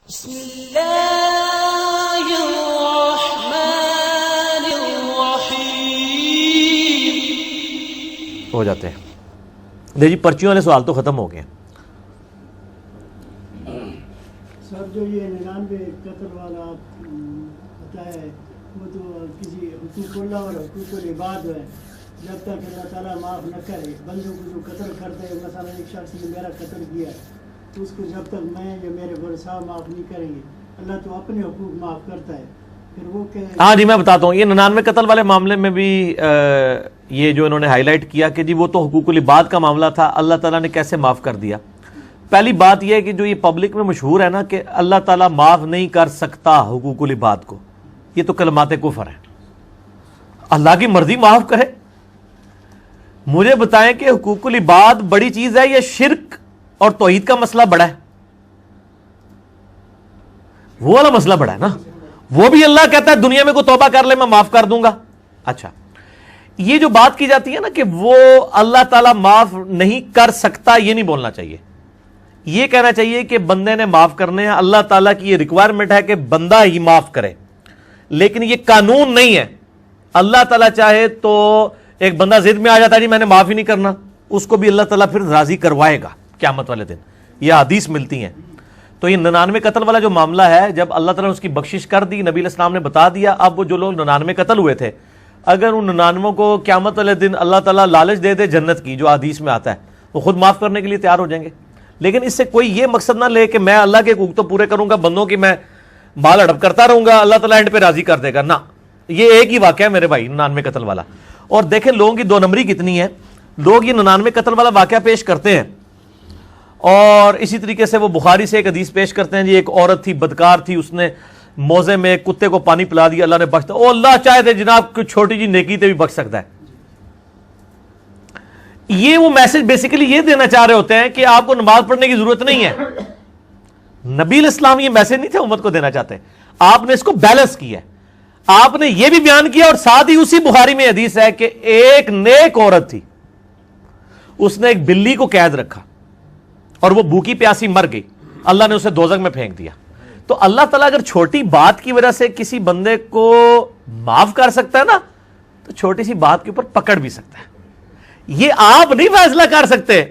بسم اللہ الرحمن الرحیم ہو جاتے ہیں. جی پرچیوں والے سوال تو ختم ہو گئے. سر جو یہ 99 قتل والا بتایا ہے وہ تو کسی حقوق اللہ اور حقوق العباد ہے. جب تک اللہ تعالیٰ معاف نہ کرے بندوں کو جو قتل کرتا ہے، مثلا ایک شخص نے میرا قتل کیا تو اس کو جب تک میں یا میرے بڑے صاحب معاف نہیں کریں گے، اللہ تو اپنے حقوق معاف کرتا ہے. پھر وہ کہ ہاں جی میں بتاتا ہوں. یہ 99 قتل والے معاملے میں بھی یہ جو انہوں نے ہائی لائٹ کیا کہ جی وہ تو حقوق العباد کا معاملہ تھا، اللہ تعالیٰ نے کیسے معاف کر دیا. پہلی بات یہ ہے کہ جو یہ پبلک میں مشہور ہے نا کہ اللہ تعالیٰ معاف نہیں کر سکتا حقوق العباد کو، یہ تو کلمات کفر ہے. اللہ کی مرضی معاف کرے. مجھے بتائیں کہ حقوق العباد بڑی چیز ہے یا شرک اور توحید کا مسئلہ بڑا ہے؟ وہ والا مسئلہ بڑا ہے نا. وہ بھی اللہ کہتا ہے دنیا میں کوئی توبہ کر لے میں معاف کر دوں گا. اچھا یہ جو بات کی جاتی ہے نا کہ وہ اللہ تعالیٰ معاف نہیں کر سکتا، یہ نہیں بولنا چاہیے. یہ کہنا چاہیے کہ بندے نے معاف کرنے ہیں. اللہ تعالیٰ کی یہ ریکوائرمنٹ ہے کہ بندہ ہی معاف کرے، لیکن یہ قانون نہیں ہے. اللہ تعالیٰ چاہے تو ایک بندہ ضد میں آ جاتا ہے جی میں نے معاف ہی نہیں کرنا، اس کو بھی اللہ تعالیٰ پھر راضی کروائے گا قیامت والے دن. یہ حدیث ملتی ہیں. تو یہ 99 قتل والا جو معاملہ ہے، جب اللہ تعالیٰ نے اس کی بخشش کر دی، نبی علیہ السلام نے بتا دیا، اب وہ جو لوگ 99 قتل ہوئے تھے اگر ان 99 کو قیامت والے دن اللہ تعالیٰ لالچ دے دے جنت کی جو حدیث میں آتا ہے، وہ خود معاف کرنے کے لیے تیار ہو جائیں گے. لیکن اس سے کوئی یہ مقصد نہ لے کہ میں اللہ کے حقوق تو پورے کروں گا، بندوں کی میں بال ہڑپ کرتا رہوں گا، اللہ تعالیٰ اینڈ پہ راضی کر دے گا. نہ، یہ ایک ہی واقعہ ہے میرے بھائی 99 قتل والا. اور دیکھیں لوگوں کی 2 نمبری کتنی ہے. لوگ یہ 99 قتل والا واقعہ پیش کرتے ہیں اور اسی طریقے سے وہ بخاری سے ایک حدیث پیش کرتے ہیں جی ایک عورت تھی بدکار تھی، اس نے موزے میں کتے کو پانی پلا دیا، اللہ نے بخش دیا. او اللہ چاہے تھے جناب کوئی چھوٹی جی نیکی تے بھی بخش سکتا ہے. یہ وہ میسج بیسیکلی یہ دینا چاہ رہے ہوتے ہیں کہ آپ کو نماز پڑھنے کی ضرورت نہیں ہے. نبی علیہ السلام یہ میسج نہیں تھے امت کو دینا چاہتے. آپ نے اس کو بیلنس کیا ہے. آپ نے یہ بھی بیان کیا اور ساتھ ہی اسی بخاری میں حدیث ہے کہ ایک نیک عورت تھی، اس نے ایک بلی کو قید رکھا اور وہ بھوکی پیاسی مر گئی، اللہ نے اسے دوزخ میں پھینک دیا. تو اللہ تعالیٰ اگر چھوٹی بات کی وجہ سے کسی بندے کو معاف کر سکتا ہے نا تو چھوٹی سی بات کے اوپر پکڑ بھی سکتا ہے. یہ آپ نہیں فیصلہ کر سکتے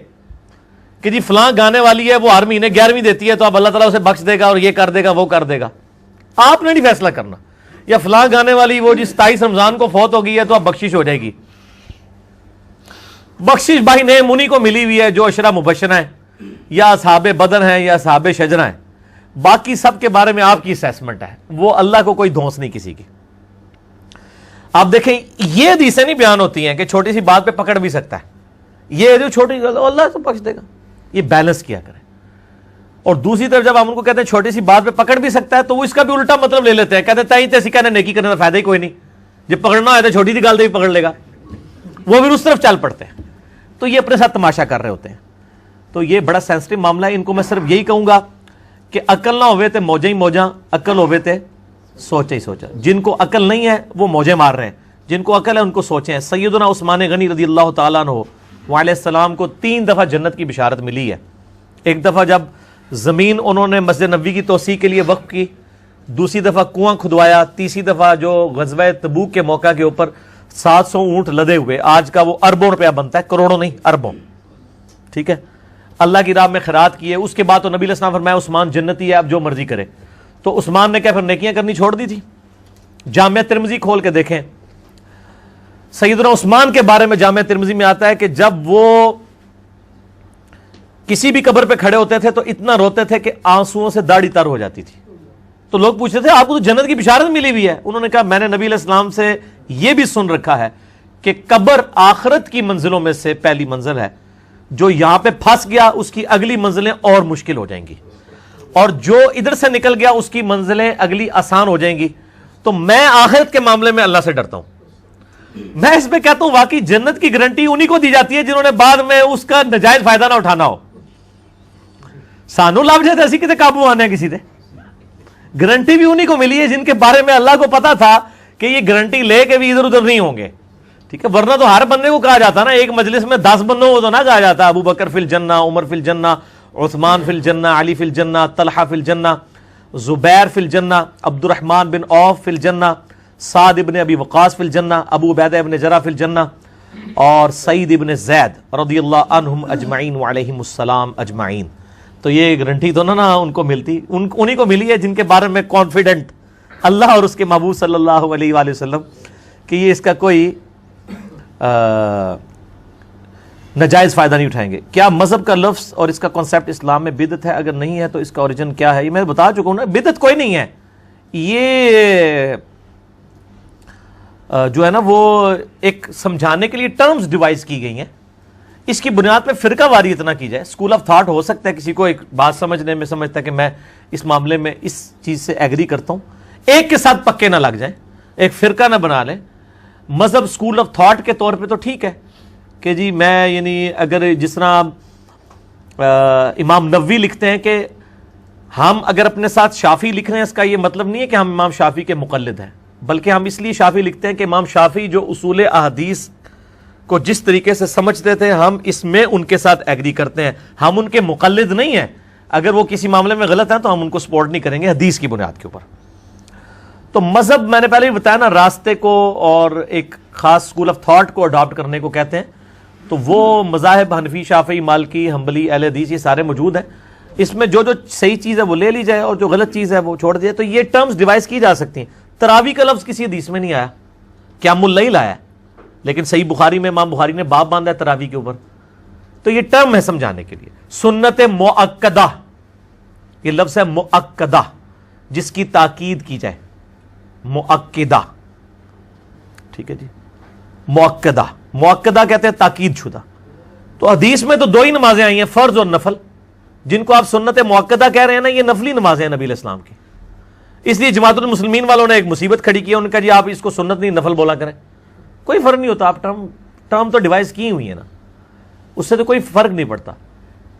کہ جی فلاں گانے والی ہے وہ ہر مہینے 11ویں دیتی ہے تو اب اللہ تعالیٰ اسے بخش دے گا اور یہ کر دے گا وہ کر دے گا. آپ نے نہیں فیصلہ کرنا. یا فلاں گانے والی وہ جی 27 رمضان کو فوت ہو گئی ہے تو اب بخشش ہو جائے گی. بخشش بھائی نئے منی کو ملی ہوئی ہے جو عشرہ مبشرہ ہیں یا اصحاب بدر ہیں یا اصحاب شجرہ ہیں. باقی سب کے بارے میں آپ کی اسیسمنٹ ہے، وہ اللہ کو کوئی دھونس نہیں کسی کی. آپ دیکھیں یہ حدیثیں نہیں بیان ہوتی ہیں کہ چھوٹی سی بات پہ پکڑ بھی سکتا ہے. یہ جو چھوٹی اللہ تو بخش دے گا، یہ بیلنس کیا کریں. اور دوسری طرف جب ہم ان کو کہتے ہیں چھوٹی سی بات پہ پکڑ بھی سکتا ہے تو وہ اس کا بھی الٹا مطلب لے لیتے ہیں، کہتے ہیں تائیں تیسی کہنے نیکی کرنے کا فائدہ ہی کوئی نہیں، جب پکڑنا ہے تو چھوٹی سی گال دے بھی پکڑ لے گا. وہ بھی اس طرف چل پڑتے ہیں. تو یہ اپنے ساتھ تماشا کر رہے ہوتے ہیں. تو یہ بڑا سینسٹیو معاملہ ہے. ان کو میں صرف یہی کہوں گا کہ عقل نہ ہوئے تھے موجیں ہی موجاں، عقل ہوئے تھے سوچے ہی سوچا. جن کو عقل نہیں ہے وہ موجیں مار رہے ہیں، جن کو عقل ہے ان کو سوچیں. سیدنا عثمان غنی رضی اللہ تعالیٰ عنہ وعلیہ السلام کو 3 دفعہ جنت کی بشارت ملی ہے. ایک دفعہ جب زمین انہوں نے مسجد نبوی کی توسیع کے لیے وقف کی، دوسری دفعہ کنواں کھدوایا، تیسری دفعہ جو غزوہ تبوک کے موقع کے اوپر 700 اونٹ لدے ہوئے، آج کا وہ اربوں روپیہ بنتا ہے، کروڑوں نہیں اربوں. ٹھیک ہے، اللہ کی راہ میں خیرات کیے. اس کے بعد تو نبی علیہ السلام فرمایا عثمان جنتی ہے اب جو مرضی کرے. تو عثمان نے کیا پھر نیکیاں کرنی چھوڑ دی تھی؟ جامعہ ترمذی کھول کے دیکھیں، سیدنا عثمان کے بارے میں جامعہ ترمذی میں آتا ہے کہ جب وہ کسی بھی قبر پہ کھڑے ہوتے تھے تو اتنا روتے تھے کہ آنسوؤں سے داڑھی تر ہو جاتی تھی. تو لوگ پوچھتے تھے آپ کو تو جنت کی بشارت ملی ہوئی ہے. انہوں نے کہا میں نے نبی علیہ السلام سے یہ بھی سن رکھا ہے کہ قبر آخرت کی منزلوں میں سے پہلی منزل ہے، جو یہاں پہ پھنس گیا اس کی اگلی منزلیں اور مشکل ہو جائیں گی، اور جو ادھر سے نکل گیا اس کی منزلیں اگلی آسان ہو جائیں گی. تو میں آخرت کے معاملے میں اللہ سے ڈرتا ہوں. میں اس پہ کہتا ہوں واقعی جنت کی گارنٹی انہی کو دی جاتی ہے جنہوں نے بعد میں اس کا ناجائز فائدہ نہ اٹھانا ہو. سانو لب جاتا اسی کتے قابو آنے ہیں کسی دے. گارنٹی بھی انہی کو ملی ہے جن کے بارے میں اللہ کو پتا تھا کہ یہ گارنٹی لے کے بھی ادھر ادھر نہیں ہوں گے. ٹھیک ہے، ورنہ تو ہر بندے کو کہا جاتا نا، ایک مجلس میں 10 بندوں کو تو نہ کہا جاتا ابو بکر فی الجنہ، عمر فی الجنہ، عثمان فی الجنہ، علی فی الجنہ، طلحہ فی الجنہ. زبیر فی الجنہ، عبد الرحمن بن عوف فی الجنہ، سعد ابن ابی وقاص فی الجنہ، ابو عبیدہ ابن جرح فی الجنہ، اور سعید ابن زید رضی اللہ عنہم اجمعین وعلیہم السلام اجمعین. تو یہ گارنٹی تو نہ ان کو ملتی، انہی کو ملی ہے جن کے بارے میں کانفیڈنٹ اللہ اور اس کے محبوب صلی اللہ علیہ وآلہ وسلم کہ یہ اس کا کوئی ناجائز فائدہ نہیں اٹھائیں گے. کیا مذہب کا لفظ اور اس کا کانسیپٹ اسلام میں بدعت ہے؟ اگر نہیں ہے تو اس کا اوریجن کیا ہے؟ یہ میں بتا چکا ہوں نا، بدعت کوئی نہیں ہے. یہ جو ہے نا وہ ایک سمجھانے کے لیے ٹرمز ڈیوائز کی گئی ہیں. اس کی بنیاد پہ فرقہ واریت نہ کی جائے. اسکول آف تھاٹ ہو سکتا ہے کسی کو ایک بات سمجھنے میں سمجھتا ہے کہ میں اس معاملے میں اس چیز سے ایگری کرتا ہوں، ایک کے ساتھ پکے نہ لگ جائیں، ایک فرقہ نہ بنا لیں. مذہب اسکول آف تھاٹ کے طور پہ تو ٹھیک ہے کہ جی میں یعنی اگر جس طرح امام نووی لکھتے ہیں کہ ہم اگر اپنے ساتھ شافعی لکھ رہے ہیں اس کا یہ مطلب نہیں ہے کہ ہم امام شافعی کے مقلد ہیں، بلکہ ہم اس لیے شافعی لکھتے ہیں کہ امام شافعی جو اصول احادیث کو جس طریقے سے سمجھتے تھے ہم اس میں ان کے ساتھ ایگری کرتے ہیں. ہم ان کے مقلد نہیں ہیں. اگر وہ کسی معاملے میں غلط ہیں تو ہم ان کو سپورٹ نہیں کریں گے حدیث کی بنیاد کے اوپر. تو مذہب میں نے پہلے بھی بتایا نا، راستے کو اور ایک خاص اسکول آف تھاٹ کو اڈاپٹ کرنے کو کہتے ہیں. تو وہ مذاہب حنفی، شافعی، مالکی، حنبلی، اہل حدیث یہ سارے موجود ہیں. اس میں جو صحیح چیز ہے وہ لے لی جائے اور جو غلط چیز ہے وہ چھوڑ دی جائے. تو یہ ٹرمز ڈیوائز کی جا سکتی ہیں. تراویح کا لفظ کسی حدیث میں نہیں آیا، قیام اللیل آیا، لیکن صحیح بخاری میں امام بخاری نے باب باندھا ہے تراویح کے اوپر. تو یہ ٹرم ہے سمجھانے کے لیے. سنت مؤکدہ، یہ لفظ ہے مؤکدہ، جس کی تاکید کی جائے، مؤکدہ. ٹھیک ہے جی، مؤکدہ، مؤکدہ کہتے ہیں تاکید شدہ. تو حدیث میں تو دو ہی نمازیں آئی ہیں، فرض اور نفل. جن کو آپ سنت مؤکدہ کہہ رہے ہیں نا، یہ نفلی نمازیں ہیں نبی علیہ السلام کی. اس لیے جماعت المسلمین والوں نے ایک مصیبت کھڑی کی، ان کا جی آپ اس کو سنت نہیں نفل بولا کریں. کوئی فرق نہیں ہوتا. آپ ٹرم تو ڈیوائز کی ہوئی ہے نا، اس سے تو کوئی فرق نہیں پڑتا.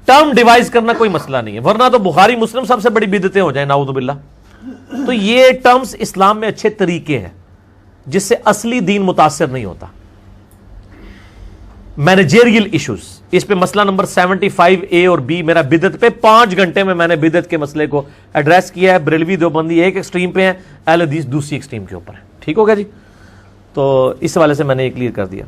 ٹرم ڈیوائز کرنا کوئی مسئلہ نہیں ہے، ورنہ تو بخاری مسلم سب سے بڑی بدعتیں ہو جائیں نعوذ باللہ. تو یہ ٹرمز اسلام میں اچھے طریقے ہیں جس سے اصلی دین متاثر نہیں ہوتا. مینیجریل ایشوز، اس پہ مسئلہ نمبر 75A اور B میرا بدعت پہ 5 گھنٹے میں نے بدعت کے مسئلے کو ایڈریس کیا ہے. بریلوی دیوبندی ایک ایکسٹریم پہ ہیں، اہل حدیث دوسری ایکسٹریم کے اوپر ہے. ٹھیک ہو گیا جی. تو اس حوالے سے میں نے یہ کلیئر کر دیا.